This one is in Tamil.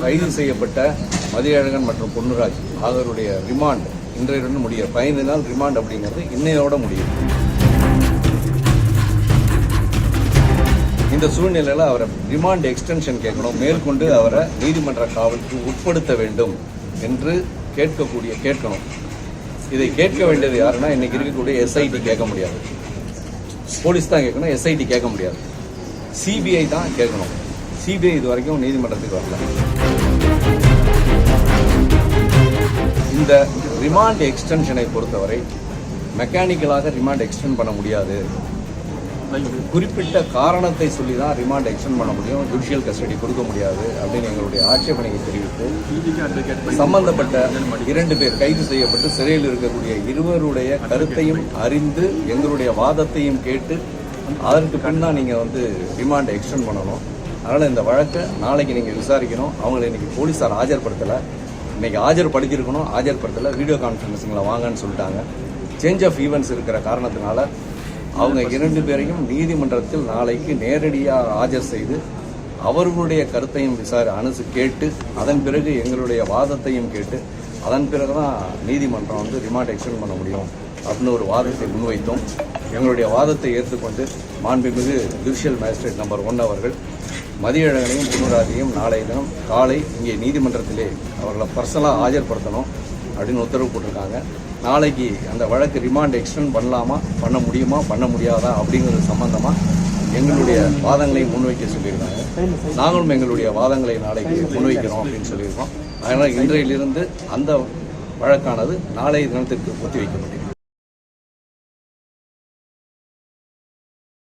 கைது செய்யப்பட்ட மதியழகன் மற்றும் பொன்னுராஜ் ஆகியோருடைய ரிமாண்ட் இன்றையுடன் முடியும். 15 நாள் ரிமாண்ட் அப்படிங்கிறது இன்னையோட முடியும். இந்த சூழ்நிலையில் அவரை ரிமாண்ட் எக்ஸ்டென்ஷன் கேட்கணும், மேற்கொண்டு அவரை நீதிமன்ற காவலுக்கு உட்படுத்த வேண்டும் என்று கேட்கணும். இதை கேட்க வேண்டியது யாருன்னா இன்னைக்கு இருக்கக்கூடிய எஸ்ஐடி கேட்க முடியாது, போலீஸ் தான் கேட்கணும், எஸ்ஐடி கேட்க முடியாது, சிபிஐ தான் கேட்கணும். சிபிஐ இது வரைக்கும் நீதிமன்றத்துக்கு வரல. இந்த ரிமாண்ட் எக்ஸ்டென்ஷனை பொறுத்தவரை மெக்கானிக்கலாக ரிமாண்ட் எக்ஸ்டெண்ட் பண்ண முடியாது. குறிப்பிட்ட காரணத்தை சொல்லி தான் ரிமாண்ட் எக்ஸ்டெண்ட் பண்ண முடியும், ஜுடிஷியல் கஸ்டடி கொடுக்க முடியாது அப்படின்னு எங்களுடைய ஆட்சேபனையை தெரிவித்து சம்பந்தப்பட்ட 2 பேர் கைது செய்யப்பட்டு சிறையில் இருக்கக்கூடிய 2 கருத்தையும் அறிந்து எங்களுடைய வாதத்தையும் கேட்டு அதற்கு பின் தான் நீங்கள் ரிமாண்டை எக்ஸ்டெண்ட் பண்ணணும். அதனால் இந்த வழக்கை நாளைக்கு நீங்கள் விசாரிக்கணும். அவங்களை இன்றைக்கி போலீஸார் ஆஜர்படுத்தலை, இன்றைக்கி ஆஜர்படுத்தியிருக்கணும், ஆஜர்படுத்தலை, வீடியோ கான்ஃபரன்ஸிங்கில் வாங்கன்னு சொல்லிட்டாங்க. சேஞ்ச் ஆஃப் ஈவெண்ட்ஸ் இருக்கிற காரணத்தினால அவங்க 2 பேரையும் நீதிமன்றத்தில் நாளைக்கு நேரடியாக ஆஜர் செய்து அவர்களுடைய கருத்தையும் கேட்டு அதன் பிறகு எங்களுடைய வாதத்தையும் கேட்டு அதன் பிறகு தான் நீதிமன்றம் ரிமாண்ட் எக்ஸ்டெண்ட் பண்ண முடியும் அப்படின்னு ஒரு வாதத்தை முன்வைத்தோம். எங்களுடைய வாதத்தை ஏற்றுக்கொண்டு மாண்புமிகு ஜுடிஷியல் மேஜிஸ்ட்ரேட் நம்பர் 1 அவர்கள் மதியழகனையும் பொன்னுராஜையும் நாளைய தினம் காலை இங்கே நீதிமன்றத்திலே அவர்களை பர்சனலாக ஆஜர்படுத்தணும் அப்படின்னு உத்தரவு போட்டிருக்காங்க. நாளைக்கு அந்த வழக்கு ரிமாண்ட் எக்ஸ்டெண்ட் பண்ண முடியுமா பண்ண முடியாதா அப்படிங்கிறது சம்பந்தமாக எங்களுடைய வாதங்களை முன்வைக்க சொல்லியிருக்காங்க. நாங்களும் எங்களுடைய வாதங்களை நாளைக்கு முன்வைக்கிறோம் அப்படின்னு சொல்லியிருக்கோம். அதனால் இன்றையிலிருந்து அந்த வழக்கானது நாளைய தினத்திற்கு ஒத்திவைக்கப்பட்டது.